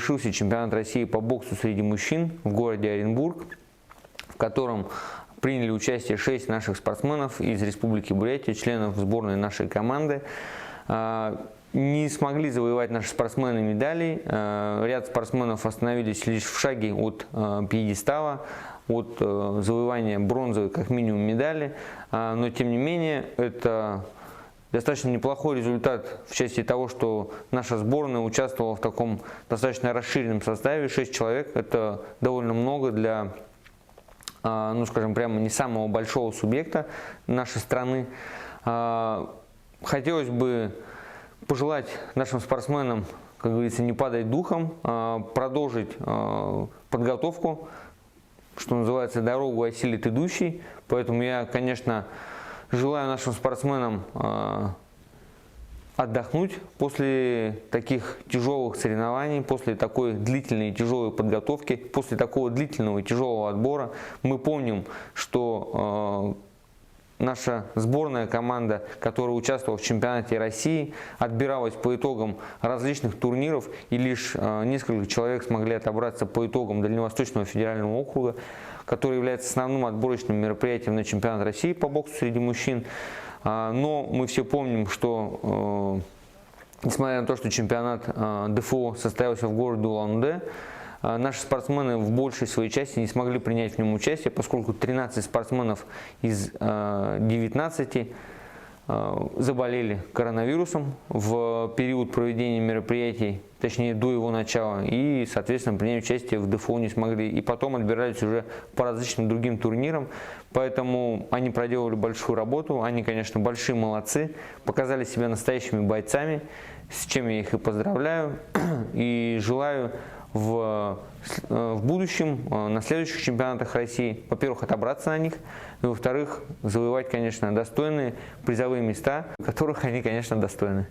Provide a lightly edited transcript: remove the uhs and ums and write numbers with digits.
завершился чемпионат России по боксу среди мужчин в городе Оренбург, в котором приняли участие 6 наших спортсменов из Республики Бурятия, членов сборной нашей команды. Не смогли завоевать наши спортсмены медалей. Ряд спортсменов остановились лишь в шаге от пьедестала, от завоевания бронзовой как минимум медали. Но тем не менее это достаточно неплохой результат в части того, что наша сборная участвовала в таком достаточно расширенном составе. 6 человек – это довольно много для, ну скажем прямо, не самого большого субъекта нашей страны. Хотелось бы пожелать нашим спортсменам, как говорится, не падать духом, продолжить подготовку, что называется, дорогу осилит идущий. Поэтому я, конечно, желаю нашим спортсменам отдохнуть после таких тяжелых соревнований, после такой длительной и тяжелой подготовки, после такого длительного и тяжелого отбора. Мы помним, что наша сборная команда, которая участвовала в чемпионате России, отбиралась по итогам различных турниров, и лишь несколько человек смогли отобраться по итогам Дальневосточного федерального округа, который является основным отборочным мероприятием на чемпионат России по боксу среди мужчин. Но мы все помним, что несмотря на то, что чемпионат ДФО состоялся в городе Улан-Удэ, наши спортсмены в большей своей части не смогли принять в нем участие, поскольку 13 спортсменов из 19 заболели коронавирусом в период проведения мероприятий, точнее до его начала, и, соответственно, принять участие в ДФО не смогли. И потом отбирались уже по различным другим турнирам, поэтому они проделали большую работу, они, конечно, большие молодцы, показали себя настоящими бойцами, с чем я их и поздравляю, и желаю в будущем, на следующих чемпионатах России, во-первых, отобраться на них, и, во-вторых, завоевать, конечно, достойные призовые места, которых они, конечно, достойны.